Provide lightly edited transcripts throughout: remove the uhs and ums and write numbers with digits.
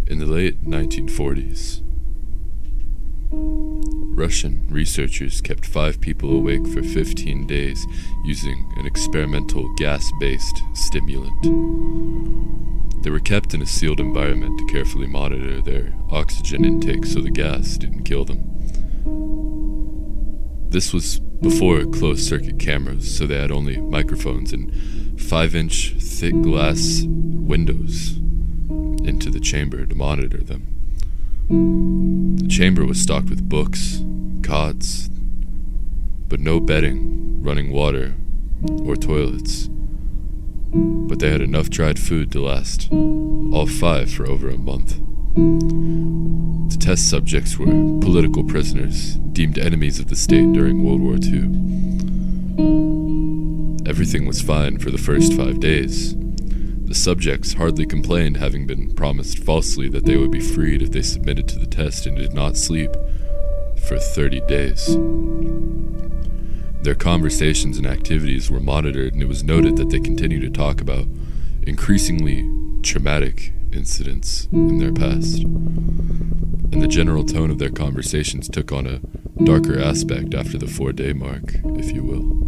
In the late 1940s, Russian researchers kept 5 people awake for 15 days using an experimental gas-based stimulant. They were kept in a sealed environment to carefully monitor their oxygen intake so the gas didn't kill them. This was before closed-circuit cameras, so they had only microphones and 5-inch thick glass windows into the chamber to monitor them. The chamber was stocked with books, cots, but no bedding, running water, or toilets. But they had enough dried food to last all 5 for over a month. The test subjects were political prisoners, deemed enemies of the state during World War II. Everything was fine for the first 5 days. The subjects hardly complained, having been promised falsely that they would be freed if they submitted to the test and did not sleep for 30 days. Their conversations and activities were monitored, and it was noted that they continued to talk about increasingly traumatic incidents in their past. And the general tone of their conversations took on a darker aspect after the 4-day mark, if you will.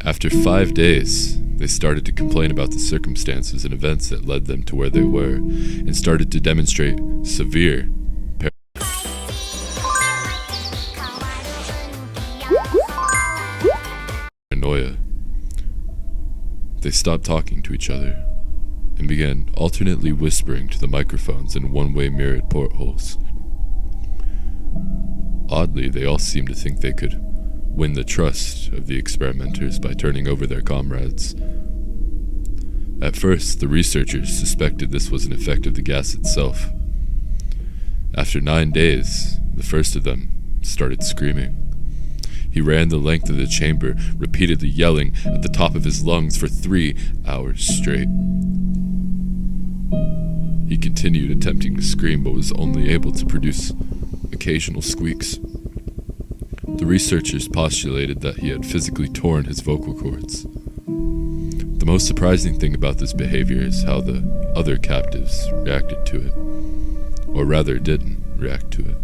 After 5 days, they started to complain about the circumstances and events that led them to where they were, and started to demonstrate severe paranoia. They stopped talking to each other and began alternately whispering to the microphones in one-way mirrored portholes. Oddly, they all seemed to think they could win the trust of the experimenters by turning over their comrades. At first, the researchers suspected this was an effect of the gas itself. After 9 days, the first of them started screaming. He ran the length of the chamber, repeatedly yelling at the top of his lungs for 3 hours straight. He continued attempting to scream, but was only able to produce occasional squeaks. The researchers postulated that he had physically torn his vocal cords. The most surprising thing about this behavior is how the other captives reacted to it, or rather didn't react to it.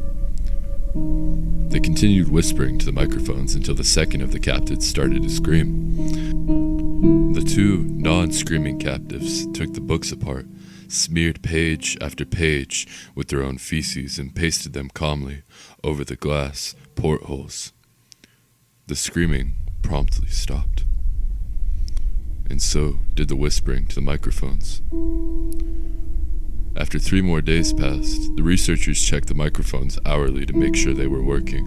They continued whispering to the microphones until the second of the captives started to scream. The 2 non-screaming captives took the books apart, smeared page after page with their own feces, and pasted them calmly over the glass portholes. The screaming promptly stopped, and so did the whispering to the microphones. After 3 more days passed, the researchers checked the microphones hourly to make sure they were working,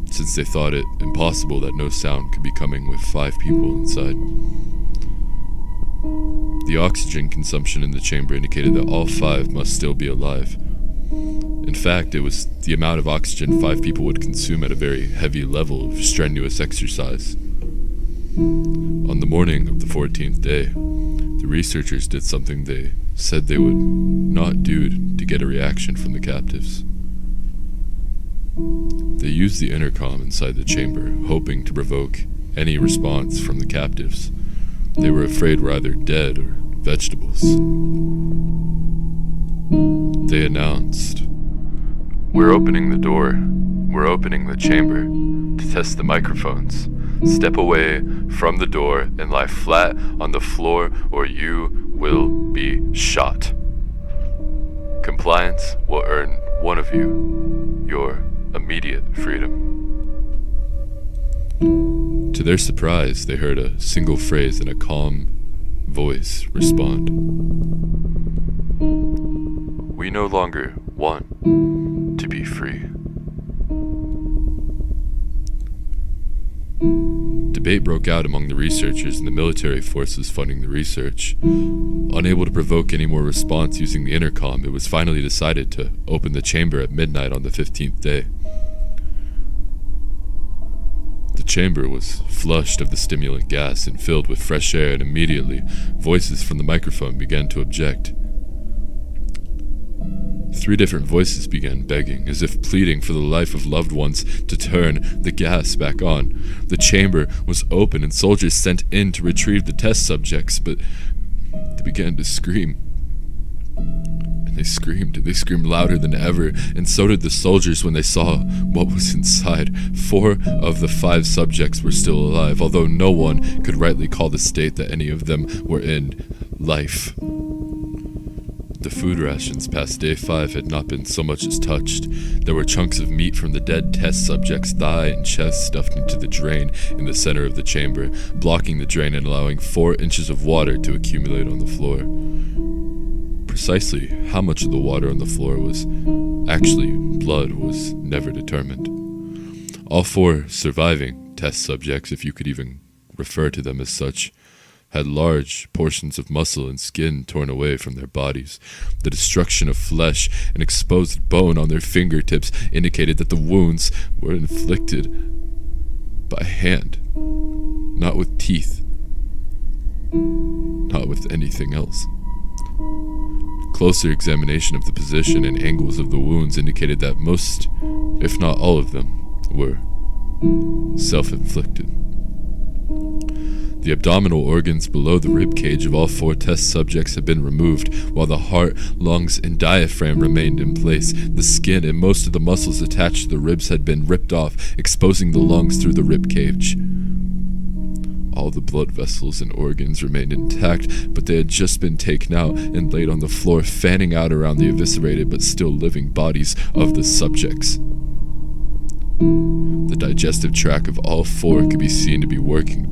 since they thought it impossible that no sound could be coming with 5 people inside. The oxygen consumption in the chamber indicated that all 5 must still be alive. In fact, it was the amount of oxygen 5 people would consume at a very heavy level of strenuous exercise. On the morning of the 14th day, the researchers did something they said they would not do to get a reaction from the captives. They used the intercom inside the chamber, hoping to provoke any response from the captives. They were afraid were either dead or vegetables. They announced, "We're opening the door. We're opening the chamber to test the microphones. Step away from the door and lie flat on the floor or you will be shot. Compliance will earn one of you your immediate freedom." To their surprise, they heard a single phrase in a calm voice respond. "We no longer want to be free." Debate broke out among the researchers and the military forces funding the research. Unable to provoke any more response using the intercom, it was finally decided to open the chamber at midnight on the 15th day. The chamber was flushed of the stimulant gas and filled with fresh air, and immediately voices from the microphone began to object. 3 different voices began begging, as if pleading for the life of loved ones, to turn the gas back on. The chamber was open and soldiers sent in to retrieve the test subjects, but they began to scream. They screamed louder than ever, and so did the soldiers when they saw what was inside. 4 of the 5 subjects were still alive, although no one could rightly call the state that any of them were in life. The food rations past day 5 had not been so much as touched. There were chunks of meat from the dead test subject's thigh and chest stuffed into the drain in the center of the chamber, blocking the drain and allowing 4 inches of water to accumulate on the floor. Precisely how much of the water on the floor was actually blood was never determined. All 4 surviving test subjects, if you could even refer to them as such, had large portions of muscle and skin torn away from their bodies. The destruction of flesh and exposed bone on their fingertips indicated that the wounds were inflicted by hand, not with teeth, not with anything else. Closer examination of the position and angles of the wounds indicated that most, if not all of them, were self-inflicted. The abdominal organs below the rib cage of all 4 test subjects had been removed, while the heart, lungs, and diaphragm remained in place. The skin and most of the muscles attached to the ribs had been ripped off, exposing the lungs through the rib cage. All the blood vessels and organs remained intact, but they had just been taken out and laid on the floor, fanning out around the eviscerated but still living bodies of the subjects. The digestive tract of all 4 could be seen to be working.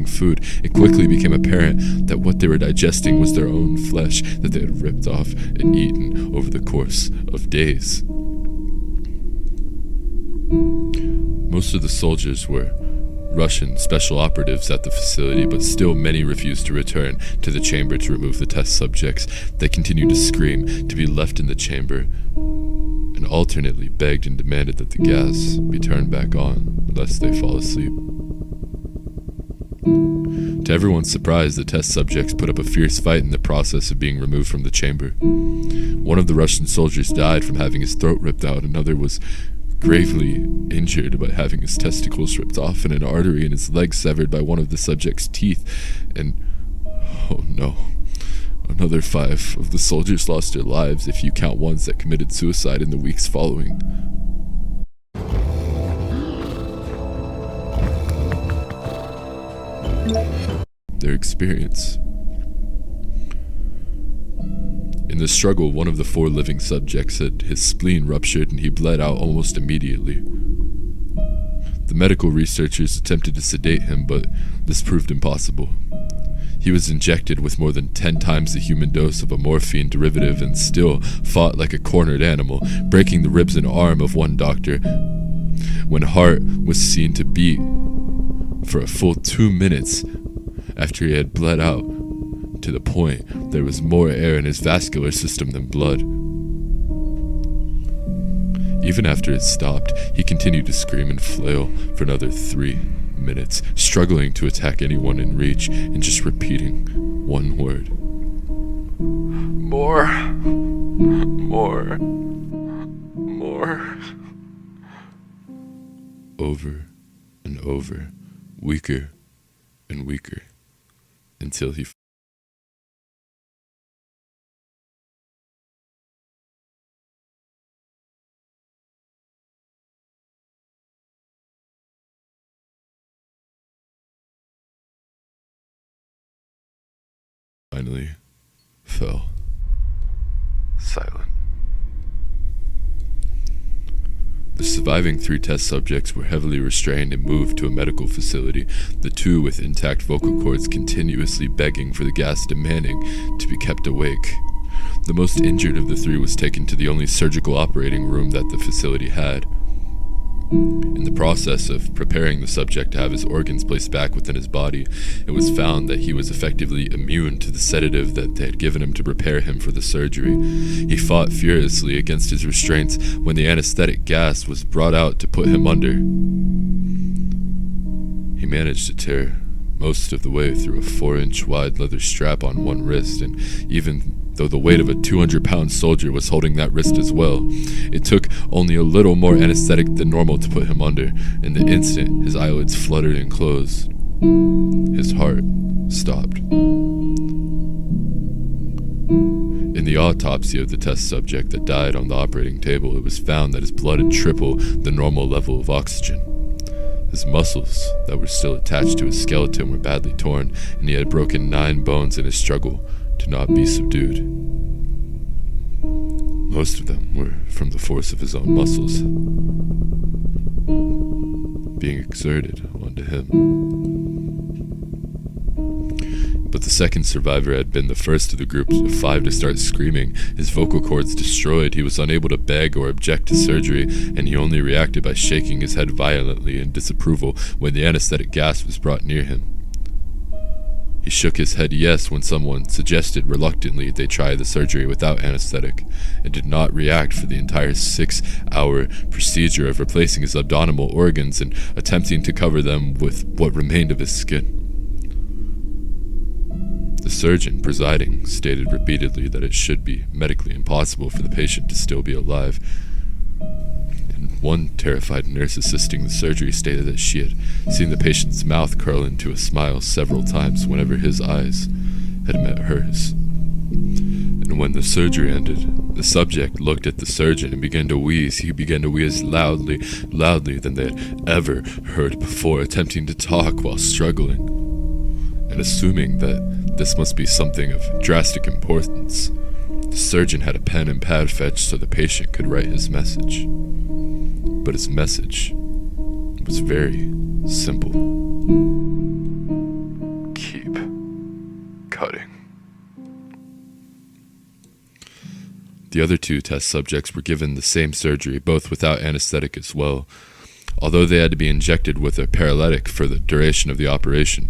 Food, it quickly became apparent that what they were digesting was their own flesh that they had ripped off and eaten over the course of days. Most of the soldiers were Russian special operatives at the facility, but still many refused to return to the chamber to remove the test subjects. They continued to scream to be left in the chamber, and alternately begged and demanded that the gas be turned back on, lest they fall asleep. To everyone's surprise, the test subjects put up a fierce fight in the process of being removed from the chamber. One of the Russian soldiers died from having his throat ripped out. Another was gravely injured by having his testicles ripped off and an artery in his leg severed by one of the subject's teeth. And, oh no, another 5 of the soldiers lost their lives, if you count ones that committed suicide in the weeks following. Their experience. In the struggle, one of the 4 living subjects had his spleen ruptured and he bled out almost immediately. The medical researchers attempted to sedate him, but this proved impossible. He was injected with more than 10 times the human dose of a morphine derivative and still fought like a cornered animal, breaking the ribs and arm of one doctor. When heart was seen to beat for a full 2 minutes after he had bled out, to the point there was more air in his vascular system than blood. Even after it stopped, he continued to scream and flail for another 3 minutes, struggling to attack anyone in reach and just repeating one word. More. More. More. Over and over, weaker and weaker, until he finally fell silent. The surviving 3 test subjects were heavily restrained and moved to a medical facility, the 2 with intact vocal cords continuously begging for the gas, demanding to be kept awake. The most injured of the 3 was taken to the only surgical operating room that the facility had. In the process of preparing the subject to have his organs placed back within his body, it was found that he was effectively immune to the sedative that they had given him to prepare him for the surgery. He fought furiously against his restraints when the anesthetic gas was brought out to put him under. He managed to tear most of the way through a 4-inch wide leather strap on one wrist, and even though the weight of a 200-pound soldier was holding that wrist as well. It took only a little more anesthetic than normal to put him under. In the instant, his eyelids fluttered and closed. His heart stopped. In the autopsy of the test subject that died on the operating table, it was found that his blood had tripled the normal level of oxygen. His muscles that were still attached to his skeleton were badly torn, and he had broken 9 bones in his struggle to not be subdued. Most of them were from the force of his own muscles being exerted onto him. But the second survivor had been the first of the group of 5 to start screaming. His vocal cords destroyed, he was unable to beg or object to surgery, and he only reacted by shaking his head violently in disapproval when the anesthetic gas was brought near him. He shook his head yes when someone suggested reluctantly they try the surgery without anesthetic, and did not react for the entire 6-hour procedure of replacing his abdominal organs and attempting to cover them with what remained of his skin. The surgeon presiding stated repeatedly that it should be medically impossible for the patient to still be alive. And one terrified nurse assisting the surgery stated that she had seen the patient's mouth curl into a smile several times whenever his eyes had met hers. And when the surgery ended, the subject looked at the surgeon and began to wheeze. He began to wheeze loudly than they had ever heard before, attempting to talk while struggling. And assuming that this must be something of drastic importance, the surgeon had a pen and pad fetched so the patient could write his message. But his message was very simple. Keep cutting. The other 2 test subjects were given the same surgery, both without anesthetic as well, although they had to be injected with a paralytic for the duration of the operation.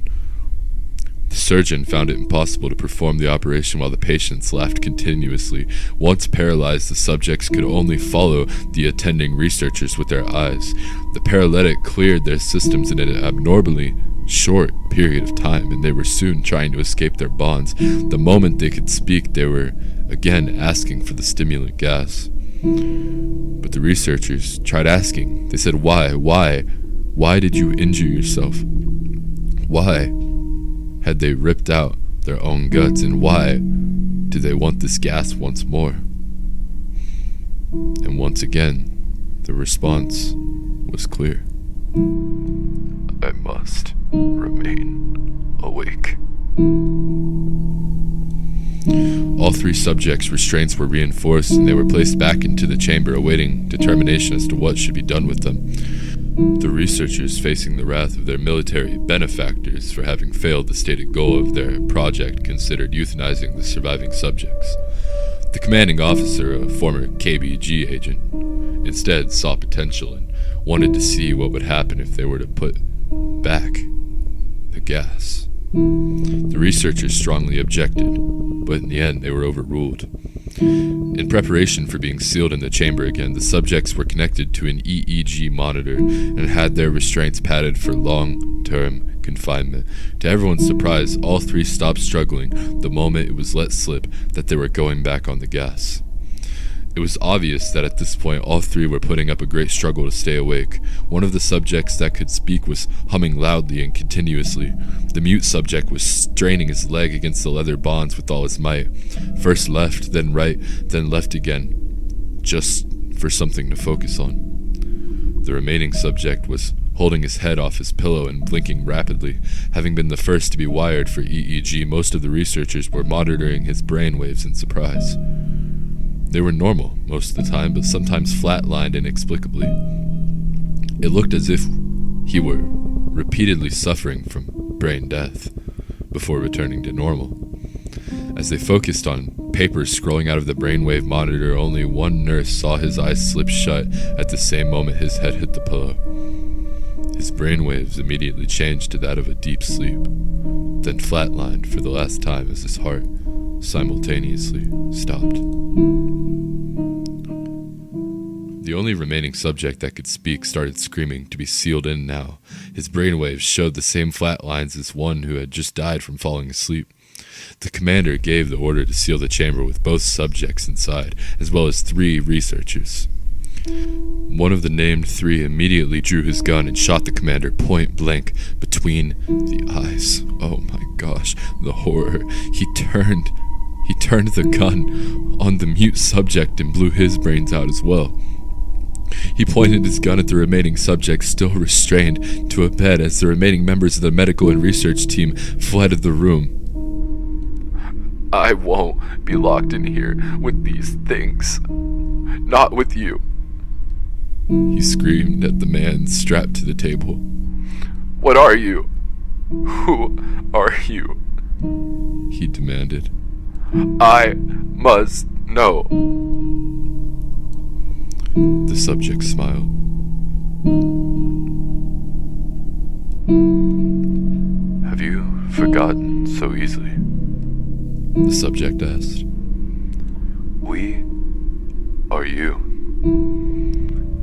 The surgeon found it impossible to perform the operation while the patients laughed continuously. Once paralyzed, the subjects could only follow the attending researchers with their eyes. The paralytic cleared their systems in an abnormally short period of time, and they were soon trying to escape their bonds. The moment they could speak, they were again asking for the stimulant gas. But the researchers tried asking. They said, Why? Why did you injure yourself? Why had they ripped out their own guts, and why do they want this gas once more? And once again, the response was clear. I must remain awake. All 3 subjects' restraints were reinforced, and they were placed back into the chamber awaiting determination as to what should be done with them. The researchers, facing the wrath of their military benefactors for having failed the stated goal of their project, considered euthanizing the surviving subjects. The commanding officer, a former KBG agent, instead saw potential and wanted to see what would happen if they were to put back the gas. The researchers strongly objected, but in the end they were overruled. In preparation for being sealed in the chamber again, the subjects were connected to an EEG monitor and had their restraints padded for long-term confinement. To everyone's surprise, all 3 stopped struggling the moment it was let slip that they were going back on the gas. It was obvious that at this point all 3 were putting up a great struggle to stay awake. One of the subjects that could speak was humming loudly and continuously. The mute subject was straining his leg against the leather bonds with all his might. First left, then right, then left again, just for something to focus on. The remaining subject was holding his head off his pillow and blinking rapidly. Having been the first to be wired for EEG, most of the researchers were monitoring his brainwaves in surprise. They were normal most of the time, but sometimes flatlined inexplicably. It looked as if he were repeatedly suffering from brain death before returning to normal. As they focused on papers scrolling out of the brainwave monitor, only one nurse saw his eyes slip shut at the same moment his head hit the pillow. His brainwaves immediately changed to that of a deep sleep, then flatlined for the last time as his heart simultaneously stopped. The only remaining subject that could speak started screaming to be sealed in now. His brainwaves showed the same flat lines as one who had just died from falling asleep. The commander gave the order to seal the chamber with both subjects inside, as well as 3 researchers. One of the named 3 immediately drew his gun and shot the commander point blank between the eyes. Oh my gosh, the horror. He turned the gun on the mute subject and blew his brains out as well. He pointed his gun at the remaining subjects, still restrained, to a bed as the remaining members of the medical and research team fled the room. I won't be locked in here with these things. Not with you. He screamed at the man strapped to the table. What are you? Who are you? He demanded. I must know. The subject smiled. Have you forgotten so easily? The subject asked. We are you.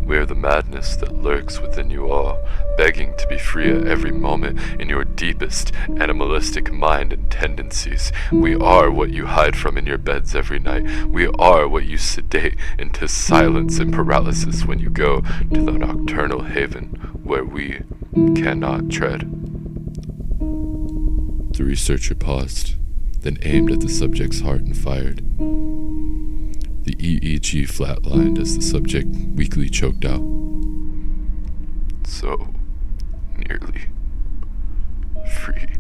We are the madness that lurks within you all, begging to be free at every moment in your deepest animalistic mind and tendencies. We are what you hide from in your beds every night. We are what you sedate into silence and paralysis when you go to the nocturnal haven where we cannot tread. The researcher paused, then aimed at the subject's heart and fired. The EEG flatlined as the subject weakly choked out. So nearly free.